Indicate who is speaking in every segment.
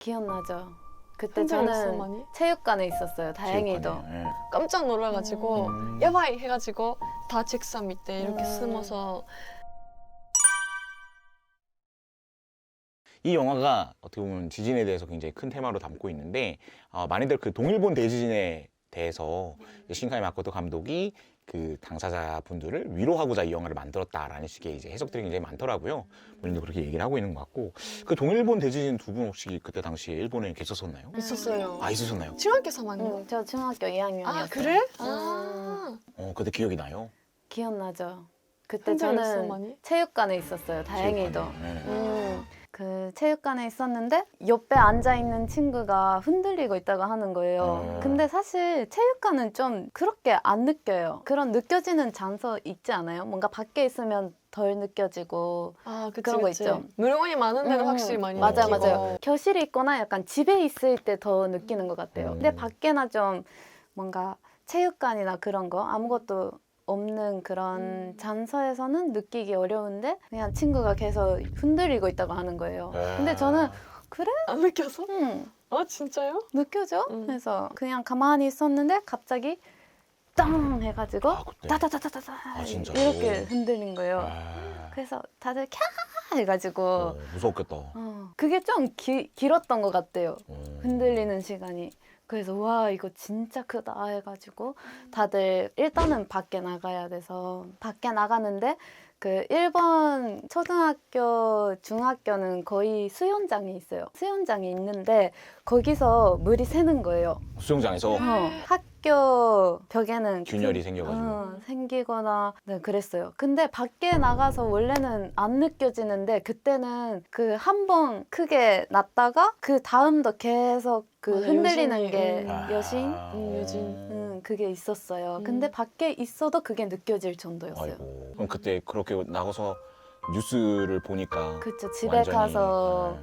Speaker 1: 기억나죠? 그때
Speaker 2: 흔들렸어,
Speaker 1: 저는
Speaker 2: 많이?
Speaker 1: 체육관에 있었어요. 다행히도.
Speaker 3: 체육관에, 예.
Speaker 2: 깜짝 놀라가지고 야바이 해가지고 다 책상 밑에 이렇게 숨어서
Speaker 3: 이 영화가 어떻게 보면 지진에 대해서 굉장히 큰 테마로 담고 있는데 많이들 그 동일본 대지진에 대해서 신카이 마코토 감독이 그 당사자분들을 위로하고자 이 영화를 만들었다라는 식의 이제 해석들이 굉장히 많더라고요. 본인도 그렇게 얘기를 하고 있는 것 같고 그 동일본 대지진 두 분 혹시 그때 당시에 일본에 계셨었나요?
Speaker 2: 있었어요.
Speaker 3: 아 있으셨나요?
Speaker 2: 중학교 3학년.
Speaker 1: 저 중학교 2학년이었어요.
Speaker 2: 아 그래? 아
Speaker 3: 그때 기억이 나요?
Speaker 1: 기억나죠? 그때
Speaker 2: 흔들렸어,
Speaker 1: 저는
Speaker 2: 많이?
Speaker 1: 체육관에 있었어요. 다행히도.
Speaker 3: 체육관에, 네.
Speaker 1: 그 체육관에 있었는데 옆에 앉아 있는 친구가 흔들리고 있다고 하는 거예요. 근데 사실 체육관은 좀 그렇게 안 느껴요. 그런 느껴지는 장소 있지 않아요? 뭔가 밖에 있으면 덜 느껴지고
Speaker 2: 아 그치
Speaker 1: 그런 거
Speaker 2: 그치.
Speaker 1: 있죠.
Speaker 2: 물건이 많은 데는 확실히 많이
Speaker 1: 맞아요,
Speaker 2: 느끼고.
Speaker 1: 맞아요. 교실에 있거나 약간 집에 있을 때 더 느끼는 것 같아요. 근데 밖에나 좀 뭔가 체육관이나 그런 거 아무것도 없는 그런 장소에서는 느끼기 어려운데 그냥 친구가 계속 흔들리고 있다고 하는 거예요. 근데 저는 그래?
Speaker 2: 안 느껴서?
Speaker 1: 응,
Speaker 2: 아 진짜요?
Speaker 1: 느껴져? 그래서 그냥 가만히 있었는데 갑자기 땅 해가지고
Speaker 3: 그때?
Speaker 1: 따다다다다다
Speaker 3: 진짜로?
Speaker 1: 이렇게 흔들린 거예요. 그래서 다들 캬 해가지고
Speaker 3: 무서웠겠다.
Speaker 1: 그게 좀 길었던 것 같아요. 흔들리는 시간이. 그래서 와 이거 진짜 크다 해가지고 다들 일단은 밖에 나가야 돼서 밖에 나가는데 그 일본 초등학교, 중학교는 거의 수영장이 있어요. 수영장이 있는데 거기서 물이 새는 거예요.
Speaker 3: 수영장에서
Speaker 1: 학교 벽에는
Speaker 3: 균열이 생겨가지고.
Speaker 1: 생기거나 네, 그랬어요. 근데 밖에 나가서 원래는 안 느껴지는데 그때는 그 한 번 크게 났다가 그 다음도 계속 그 흔들리는
Speaker 2: 여신이,
Speaker 1: 게 여신
Speaker 2: 여진.
Speaker 1: 그게 있었어요. 근데 밖에 있어도 그게 느껴질 정도였어요.
Speaker 3: 아이고. 그럼 그때 그렇게 나가서 뉴스를 보니까
Speaker 1: 그쵸. 집에
Speaker 3: 완전히,
Speaker 1: 가서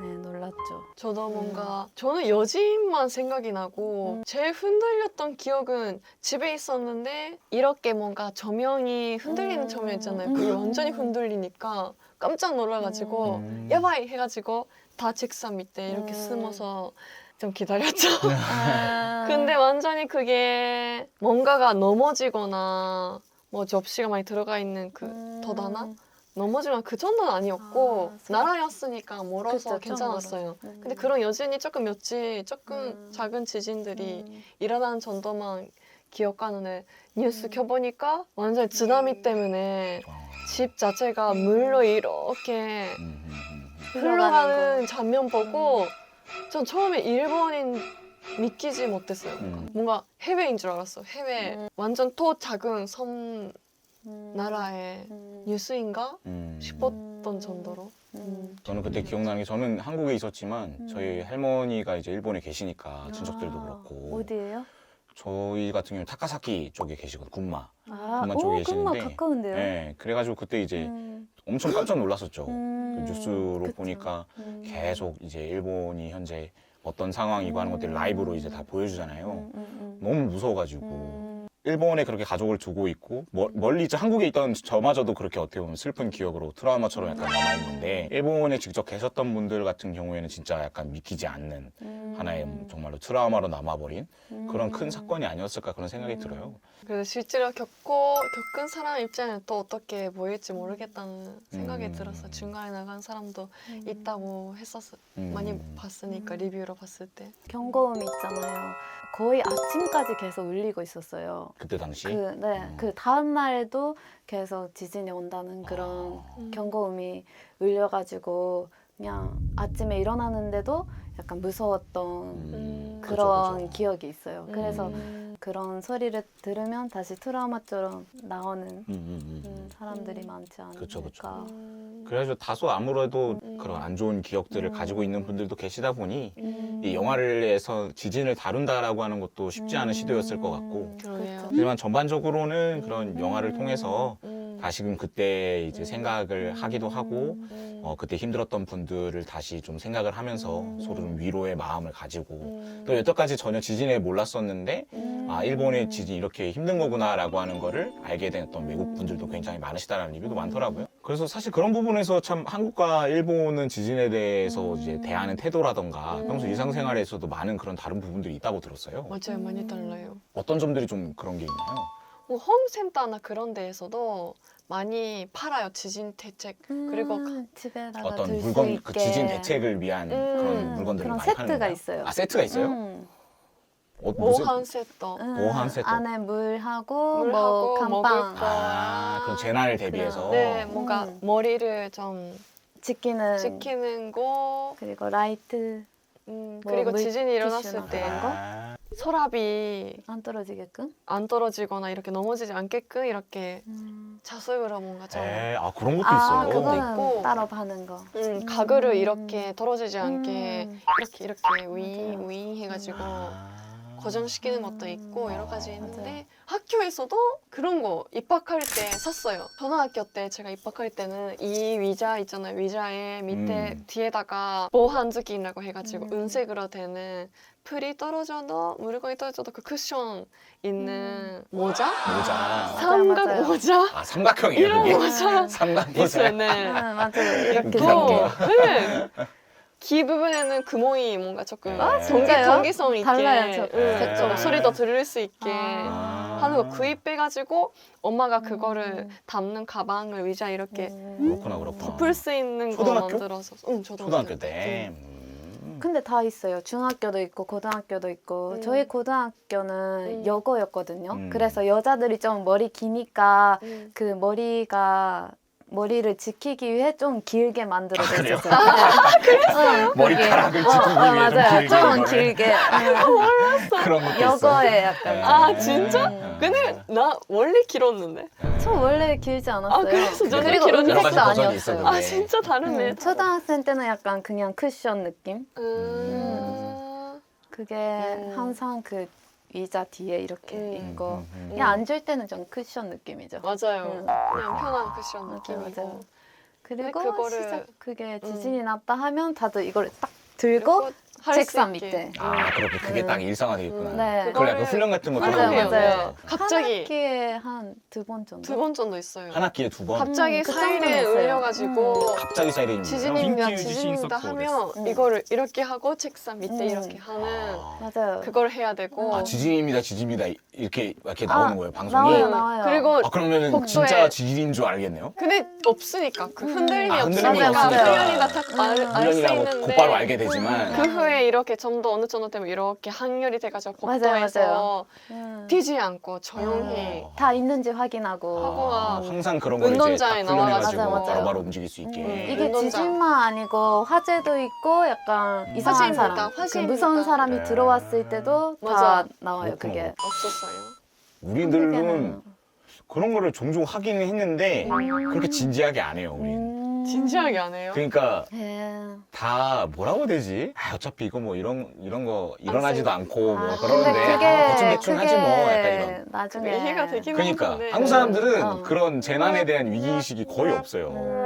Speaker 1: 네, 놀랐죠.
Speaker 2: 저도 뭔가 저는 여진만 생각이 나고 제일 흔들렸던 기억은 집에 있었는데 이렇게 뭔가 조명이 흔들리는 조명 있잖아요. 그게 완전히 흔들리니까 깜짝 놀라가지고 야바이 해가지고 다 책상 밑에 이렇게 숨어서 좀 기다렸죠. 근데 완전히 그게 뭔가가 넘어지거나 뭐 접시가 많이 들어가 있는 그 더다나 넘어지면 그 정도는 아니었고 나라였으니까 멀어서
Speaker 1: 그쵸, 좀
Speaker 2: 괜찮았어요.
Speaker 1: 멀어서.
Speaker 2: 근데 그런 여진이 조금 작은 지진들이 일어나는 정도만 기억하는데 뉴스 켜보니까 완전히 쓰나미 때문에 집 자체가 물로 이렇게 흘러가는 장면 보고 전 처음에 일본인 믿기지 못했어요. 뭔가 해외인 줄 알았어. 해외 완전 또 작은 섬 나라의 뉴스인가 싶었던 정도로.
Speaker 3: 저는 그때 기억나는 게 저는 한국에 있었지만 저희 할머니가 이제 일본에 계시니까 친척들도 그렇고
Speaker 1: 어디예요?
Speaker 3: 저희 같은 경우는 타카사키 쪽에 계시거든요. 군마 쪽에
Speaker 1: 군마
Speaker 3: 계시는데
Speaker 1: 가까운데요?
Speaker 3: 네, 그래가지고 그때 이제 엄청 깜짝 놀랐었죠. 그 뉴스로
Speaker 1: 그쵸.
Speaker 3: 보니까 계속 이제 일본이 현재 어떤 상황이고 하는 것들을 라이브로 이제 다 보여주잖아요. 너무 무서워가지고 일본에 그렇게 가족을 두고 있고 멀리 이제 한국에 있던 저마저도 그렇게 어떻게 보면 슬픈 기억으로 트라우마처럼 약간 남아있는데 일본에 직접 계셨던 분들 같은 경우에는 진짜 약간 믿기지 않는 하나의 정말로 트라우마로 남아버린 그런 큰 사건이 아니었을까 그런 생각이 들어요.
Speaker 2: 그래서 실제로 겪은 사람 입장에는 또 어떻게 보일지 모르겠다는 생각이 들었어요. 중간에 나간 사람도 있다고 했었어요. 많이 봤으니까 리뷰로 봤을 때.
Speaker 1: 경고음 있잖아요. 거의 아침까지 계속 울리고 있었어요.
Speaker 3: 그때 당시
Speaker 1: 그 다음 날에도 계속 지진이 온다는 그런 경고음이 울려가지고 그냥 아침에 일어나는데도 약간 무서웠던 그런
Speaker 3: 그죠.
Speaker 1: 기억이 있어요. 그래서 그런 소리를 들으면 다시 트라우마처럼 나오는 사람들이 많지 않을까.
Speaker 3: 그쵸. 그래가지고 다소 아무래도 그런 안 좋은 기억들을 가지고 있는 분들도 계시다 보니 이 영화를에서 지진을 다룬다라고 하는 것도 쉽지 않은 시도였을 것 같고
Speaker 2: 그러네요.
Speaker 3: 하지만 전반적으로는 그런 영화를 통해서 다시금 그때 이제 생각을 하기도 하고 그때 힘들었던 분들을 다시 좀 생각을 하면서 서로 좀 위로의 마음을 가지고 또 여태까지 전혀 지진에 몰랐었는데 일본의 지진이 이렇게 힘든 거구나라고 하는 거를 알게 된 어떤 외국 분들도 굉장히 많으시다는 리뷰도 많더라고요. 그래서 사실 그런 부분에서 참 한국과 일본은 지진에 대해서 이제 대하는 태도라던가 평소 일상생활에서도 많은 그런 다른 부분들이 있다고 들었어요.
Speaker 2: 맞아요, 많이 달라요.
Speaker 3: 어떤 점들이 좀 그런 게 있나요?
Speaker 2: 뭐 홈센터나 그런 데에서도 많이 팔아요. 지진 대책. 그리고
Speaker 1: 집에다가
Speaker 3: 어떤
Speaker 1: 둘 수
Speaker 3: 물건,
Speaker 1: 있게
Speaker 3: 그 지진 대책을 위한 그런 물건들을
Speaker 1: 그런
Speaker 3: 많이 파는
Speaker 1: 세트가
Speaker 3: 건가요?
Speaker 1: 있어요.
Speaker 3: 아, 세트가 있어요?
Speaker 2: 보안 세터.
Speaker 3: 보한 세트?
Speaker 1: 안에 물하고
Speaker 2: 물하고
Speaker 1: 뭐
Speaker 2: 먹을
Speaker 1: 감빵
Speaker 2: 거.
Speaker 3: 아, 그런 재난을 대비해서.
Speaker 2: 네, 뭔가 머리를 좀
Speaker 1: 지키는
Speaker 2: 거.
Speaker 1: 그리고 라이트
Speaker 2: 그리고
Speaker 1: 물
Speaker 2: 지진이 일어났을
Speaker 1: 티슈나
Speaker 2: 때
Speaker 1: 그런 거?
Speaker 3: 아,
Speaker 2: 서랍이
Speaker 1: 안 떨어지게끔.
Speaker 2: 안 떨어지거나 이렇게 넘어지지 않게끔 이렇게 자석으로 뭔가 좀
Speaker 3: 아, 그런 것도
Speaker 1: 아
Speaker 3: 있어요.
Speaker 1: 그거는
Speaker 2: 있고.
Speaker 1: 따로 파는 거.
Speaker 2: 가글을 이렇게 떨어지지 않게
Speaker 1: 음.
Speaker 2: 이렇게
Speaker 1: 맞아요.
Speaker 2: 윙 해가지고
Speaker 3: 아.
Speaker 2: 고정시키는 것도 있고 여러 가지 있는데
Speaker 1: 맞아요.
Speaker 2: 학교에서도 그런 거 입학할 때 샀어요. 초등학교 때 제가 입학할 때는 이 위자 있잖아요. 위자에 밑에 뒤에다가 보한즈기라고 해가지고 은색으로 되는 풀이 떨어져도 물건이 떨어져도 그 쿠션 있는 모자?
Speaker 3: 모자.
Speaker 2: 삼각
Speaker 1: 맞아요.
Speaker 2: 모자?
Speaker 3: 아, 삼각형이에요,
Speaker 2: 이런
Speaker 3: 그게?
Speaker 2: 모자
Speaker 3: 삼각 모자.
Speaker 2: 있어요. 네.
Speaker 1: 맞아요. 이렇게
Speaker 2: 있고,
Speaker 1: 작게.
Speaker 2: 네. 귀 부분에는 구멍이 뭔가 조금
Speaker 3: 아,
Speaker 1: 진짜요?
Speaker 2: 통기성 있게
Speaker 1: 달라요,
Speaker 2: 좀
Speaker 3: 색깔이.
Speaker 2: 소리도 들을 수 있게
Speaker 3: 아.
Speaker 2: 하는 거 구입해가지고 엄마가 그거를 담는 가방을 위자 이렇게
Speaker 3: 그렇구나, 그렇구나.
Speaker 2: 풀 수 있는 거
Speaker 3: 초등학교?
Speaker 2: 만들어서
Speaker 3: 초등학교 때.
Speaker 1: 근데 다 있어요. 중학교도 있고 고등학교도 있고 저희 고등학교는 여고였거든요. 그래서 여자들이 좀 머리 기니까 그 머리를 지키기 위해 좀 길게 만들어져
Speaker 3: 그래요?
Speaker 1: 있었어요. 아, 그랬어요?
Speaker 3: 머리카락을 지키기 위해 좀
Speaker 1: 맞아요.
Speaker 3: 길게
Speaker 1: 좀
Speaker 3: 이거를.
Speaker 1: 길게.
Speaker 3: 그런 것도 있어.
Speaker 1: 여고에 약간.
Speaker 2: 아 진짜?
Speaker 3: 음.
Speaker 2: 근데 나 원래 길었는데
Speaker 1: 저 원래 길지 않았어요.
Speaker 2: 아, 그래서 저는
Speaker 1: 그리고
Speaker 2: 길었는데.
Speaker 3: 여러 가지
Speaker 1: 은색도
Speaker 3: 버전이
Speaker 1: 아니었어요.
Speaker 3: 있었는데.
Speaker 2: 아 진짜 다르네
Speaker 1: 초등학생 때는 약간 그냥 쿠션 느낌? 그게 항상 그 의자 뒤에 이렇게 있고 그냥 앉을 때는 좀 쿠션 느낌이죠.
Speaker 2: 맞아요 그냥 편한 쿠션
Speaker 1: 맞아요,
Speaker 2: 느낌이고
Speaker 1: 맞아요. 그리고
Speaker 2: 그거를
Speaker 1: 그게 지진이 났다 하면 다들 이걸 딱 들고
Speaker 2: 할수
Speaker 1: 책상
Speaker 2: 있게.
Speaker 1: 밑에.
Speaker 3: 아, 그렇게 그게 딱 일상화되겠구나.
Speaker 1: 네.
Speaker 3: 그걸 약간 훈련 같은 것도
Speaker 1: 맞아요,
Speaker 3: 하는
Speaker 1: 맞아요.
Speaker 3: 건데.
Speaker 2: 갑자기
Speaker 1: 한 학기에 한 2번 정도.
Speaker 2: 2번 정도 있어요
Speaker 3: 한 학기에 2번.
Speaker 2: 갑자기
Speaker 1: 그
Speaker 2: 사이렌
Speaker 1: 정도는 있어요.
Speaker 2: 울려가지고
Speaker 3: 갑자기 사이렌이
Speaker 2: 지진입니다
Speaker 3: 울려요?
Speaker 2: 지진입니다 하면 이거를 이렇게 하고 책상 밑에 이렇게 하는
Speaker 1: 맞아요.
Speaker 2: 그걸 해야 되고
Speaker 3: 아, 지진입니다, 지진입니다. 이렇게 나오는 거예요, 방송이?
Speaker 1: 나와요.
Speaker 2: 그리고
Speaker 3: 아, 그러면은
Speaker 2: 복도에-
Speaker 3: 진짜 지진인 줄 알겠네요?
Speaker 2: 근데 없으니까 그 흔들림이
Speaker 3: 아, 흔들림이
Speaker 2: 없으니까
Speaker 3: 없으니까.
Speaker 2: 훈련이다 딱알수
Speaker 3: 훈련이라고
Speaker 2: 있는데
Speaker 3: 곧바로 알게 되지만.
Speaker 2: 그 후에 이렇게 좀 더 어느 정도 되면 이렇게 항열이 돼가지고
Speaker 1: 맞아요,
Speaker 2: 복도에서
Speaker 1: 맞아요.
Speaker 2: 뛰지 않고 조용히
Speaker 1: 다 있는지 확인하고.
Speaker 2: 하고
Speaker 3: 아, 항상 그런 걸 이제
Speaker 2: 운동장에
Speaker 3: 딱 훈련해가지고
Speaker 1: 나와가지고. 맞아요.
Speaker 3: 바로바로 움직일 수 있게.
Speaker 1: 이게
Speaker 2: 운동장.
Speaker 1: 지진만 아니고 화재도 있고 약간 이상한
Speaker 2: 화재입니다,
Speaker 1: 사람, 그
Speaker 2: 화재입니다.
Speaker 1: 무서운 사람이
Speaker 3: 네.
Speaker 1: 들어왔을 때도 다
Speaker 2: 맞아.
Speaker 1: 나와요.
Speaker 3: 그렇구나.
Speaker 1: 그게.
Speaker 2: 없었어요.
Speaker 3: 우리들은
Speaker 1: 한국에는.
Speaker 3: 그런 거를 종종 하기는 했는데 그렇게 진지하게 안 해요, 우리는.
Speaker 2: 진지하게 안 해요.
Speaker 3: 그러니까
Speaker 1: 예.
Speaker 3: 다 뭐라고 해야 되지? 아, 어차피 이거 뭐 이런 거 일어나지도 않고 뭐
Speaker 1: 아,
Speaker 3: 그러는데
Speaker 1: 근데 그게
Speaker 3: 대충 하지 뭐 약간 이런.
Speaker 1: 나중에
Speaker 2: 이해가 되긴
Speaker 3: 그러니까
Speaker 2: 하는데
Speaker 3: 한국 사람들은
Speaker 1: 어.
Speaker 3: 그런 재난에 대한 위기의식이 거의 없어요.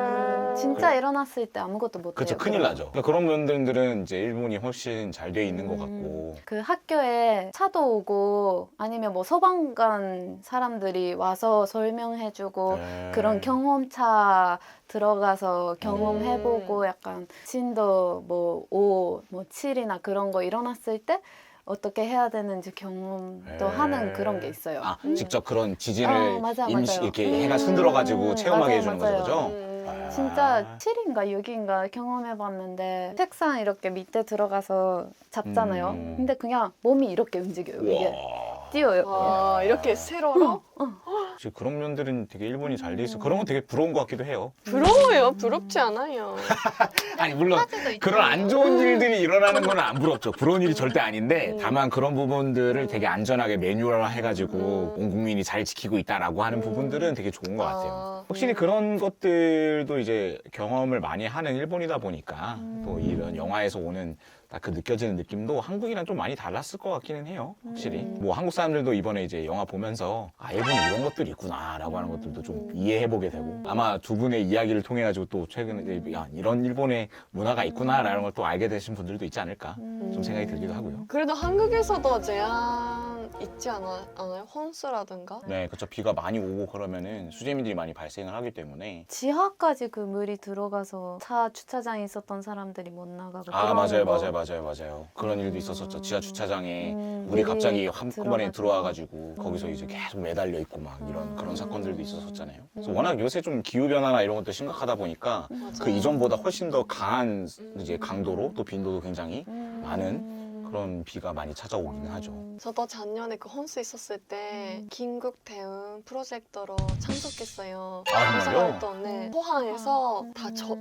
Speaker 1: 진짜 일어났을 때 아무것도 못 해요.
Speaker 3: 그렇죠, 큰일 나죠. 그러니까 그런 면들은 이제 일본이 훨씬 잘 돼 있는 것 같고.
Speaker 1: 그 학교에 차도 오고 아니면 뭐 소방관 사람들이 와서 설명해주고
Speaker 3: 네.
Speaker 1: 그런 경험차 들어가서 경험해보고 약간 진도 뭐 5, 뭐 7이나 그런 거 일어났을 때 어떻게 해야 되는지 경험도 하는 그런 게 있어요.
Speaker 3: 아, 직접 그런 지진을
Speaker 1: 맞아,
Speaker 3: 임시
Speaker 1: 맞아요.
Speaker 3: 이렇게 해가 흔들어가지고 체험하게
Speaker 1: 맞아요,
Speaker 3: 해주는
Speaker 1: 맞아요.
Speaker 3: 거죠.
Speaker 1: 진짜 7인가 6인가 경험해봤는데 책상 이렇게 밑에 들어가서 잡잖아요. 근데 그냥 몸이 이렇게 움직여요. 이게
Speaker 3: 와.
Speaker 1: 뛰어요.
Speaker 2: 아, 이렇게 세로로?
Speaker 3: 지금 그런 면들은 되게 일본이 잘 돼 있어. 그런 건 되게 부러운 것 같기도 해요.
Speaker 2: 부러워요. 부럽지 않아요.
Speaker 3: 아니 물론 그런 안 좋은 일들이 일어나는 건 안 부럽죠. 부러운 일이 절대 아닌데 다만 그런 부분들을 되게 안전하게 매뉴얼화 해가지고 온 국민이 잘 지키고 있다라고 하는 부분들은 되게 좋은 것 같아요. 확실히 그런 것들도 이제 경험을 많이 하는 일본이다 보니까 또 이런 영화에서 오는 딱 그 느껴지는 느낌도 한국이랑 좀 많이 달랐을 것 같기는 해요. 확실히. 뭐 한국 사람들도 이번에 이제 영화 보면서 아, 일본에 이런 것들이 있구나라고 하는 것들도 좀 이해해보게 되고 아마 두 분의 이야기를 통해 가지고 또 최근에 야, 이런 일본의 문화가 있구나라는 걸 또 알게 되신 분들도 있지 않을까 좀 생각이 들기도 하고요.
Speaker 2: 그래도 한국에서도 제한 있지 않아요? 혼수라든가?
Speaker 3: 네, 그렇죠. 비가 많이 오고 그러면은 수재민들이 많이 발생을 하기 때문에
Speaker 1: 지하까지 그 물이 들어가서 차 주차장에 있었던 사람들이 못 나가고
Speaker 3: 아
Speaker 1: 그러는
Speaker 3: 맞아요,
Speaker 1: 거.
Speaker 3: 맞아요. 그런 일도 있었었죠. 지하 주차장에 물이
Speaker 1: 물이
Speaker 3: 갑자기 한꺼번에
Speaker 1: 들어가지고.
Speaker 3: 들어와가지고 거기서 이제 계속 매달려 있고 막 이런 그런 사건들도 있었었잖아요. 그래서 워낙 요새 좀 기후 변화나 이런 것도 심각하다 보니까 그 이전보다 훨씬 더 강한 이제 강도로 또 빈도도 굉장히 많은 그런 비가 많이 찾아오기는 하죠.
Speaker 2: 저도 작년에 그 혼수 있었을 때 긴급 대응 프로젝터로 참석했어요.
Speaker 3: 아, 정말요?
Speaker 2: 활동, 네. 포항에서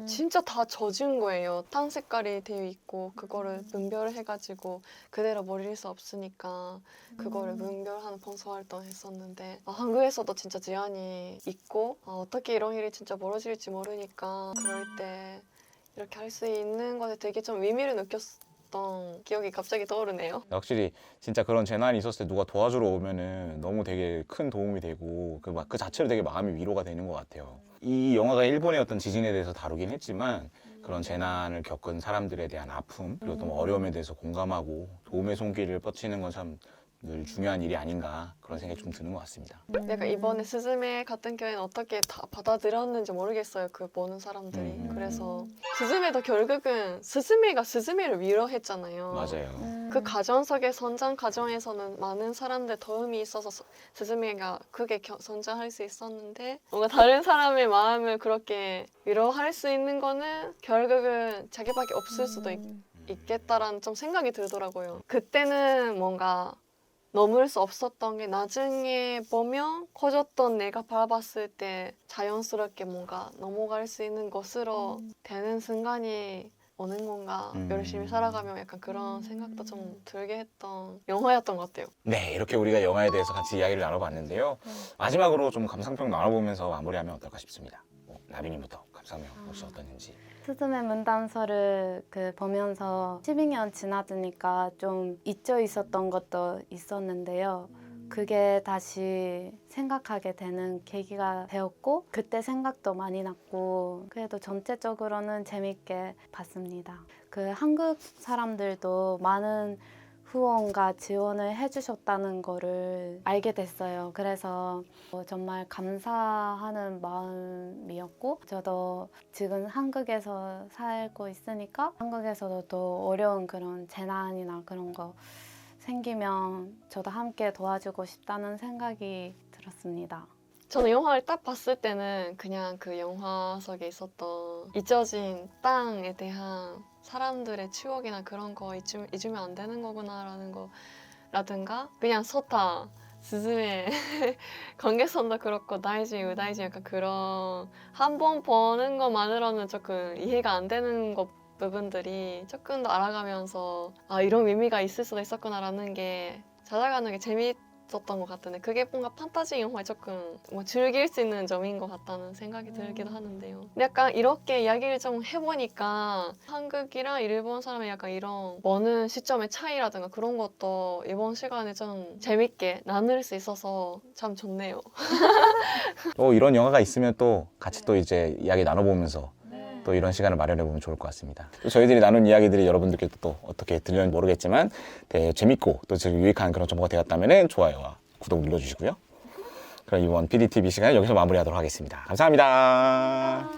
Speaker 2: 진짜 다 젖은 거예요. 탄 색깔이 되어 있고 그거를 분별을 해가지고 그대로 버릴 수 없으니까 그거를 분별하는 봉사 활동 했었는데 한국에서도 진짜 제한이 있고 어떻게 이런 일이 진짜 벌어질지 모르니까 그럴 때 이렇게 할 수 있는 것에 되게 좀 의미를 느꼈던 기억이 갑자기 떠오르네요.
Speaker 3: 확실히 진짜 그런 재난이 있었을 때 누가 도와주러 오면은 너무 되게 큰 도움이 되고 그 자체로 되게 마음이 위로가 되는 것 같아요. 이 영화가 일본의 어떤 지진에 대해서 다루긴 했지만 그런 재난을 겪은 사람들에 대한 아픔 그리고 또 어려움에 대해서 공감하고 도움의 손길을 뻗치는 건 참 늘 중요한 일이 아닌가 그런 생각이 좀 드는 것 같습니다.
Speaker 2: 약간 이번에 스즈메 같은 경우에는 어떻게 다 받아들였는지 모르겠어요. 그 보는 사람들이. 그래서 스즈메도 결국은 스즈메가 스즈메를 위로했잖아요.
Speaker 3: 맞아요.
Speaker 2: 그 가정 속의 성장 과정에서는 많은 사람들 도움이 있어서 스즈메가 크게 성장할 수 있었는데 뭔가 다른 사람의 마음을 그렇게 위로할 수 있는 거는 결국은 자기밖에 없을 수도 있겠다라는 좀 생각이 들더라고요. 그때는 뭔가 넘을 수 없었던 게 나중에 보면 커졌던 내가 바라봤을 때 자연스럽게 뭔가 넘어갈 수 있는 것으로 되는 순간이 오는 건가 열심히 살아가며 약간 그런 생각도 좀 들게 했던 영화였던 것 같아요.
Speaker 3: 네, 이렇게 우리가 영화에 대해서 같이 이야기를 나눠봤는데요. 마지막으로 좀 감상평 나눠보면서 마무리하면 어떨까 싶습니다. 나비님부터 감상평 혹시 어떠는지.
Speaker 1: 스즈메 문단서를 보면서 12년 지나드니까 좀 잊혀 있었던 것도 있었는데요. 그게 다시 생각하게 되는 계기가 되었고 그때 생각도 많이 났고 그래도 전체적으로는 재밌게 봤습니다. 한국 사람들도 많은 후원과 지원을 해주셨다는 거를 알게 됐어요. 그래서 정말 감사하는 마음이었고 저도 지금 한국에서 살고 있으니까 한국에서도 또 어려운 그런 재난이나 그런 거 생기면 저도 함께 도와주고 싶다는 생각이 들었습니다.
Speaker 2: 저는 영화를 딱 봤을 때는 그냥 그 영화 속에 있었던 잊혀진 땅에 대한 사람들의 추억이나 그런 거 잊으면 안 되는 거구나라는 거라든가 그냥 소타, 스즈메 관계선도 그렇고 다이지, 우다이지 약간 그런 한 번 보는 것만으로는 조금 이해가 안 되는 부분들이 조금 더 알아가면서 이런 의미가 있을 수도 있었구나라는 게 찾아가는 게 재밌었던 것 같은데 그게 뭔가 판타지 영화에 조금 즐길 수 있는 점인 것 같다는 생각이 들기도 하는데요. 근데 약간 이렇게 이야기를 좀 해보니까 한국이랑 일본 사람의 약간 이런 보는 시점의 차이라든가 그런 것도 이번 시간에 좀 재밌게 나눌 수 있어서 참 좋네요.
Speaker 3: 또 이런 영화가 있으면 또 같이 또 이제 이야기 나눠보면서 또 이런 시간을 마련해보면 좋을 것 같습니다. 또 저희들이 나눈 이야기들이 여러분들께 또 어떻게 들렸는지 모르겠지만 되게 재밌고 또 유익한 그런 정보가 되었다면 좋아요와 구독 눌러주시고요. 그럼 이번 PDTV 시간을 여기서 마무리하도록 하겠습니다. 감사합니다.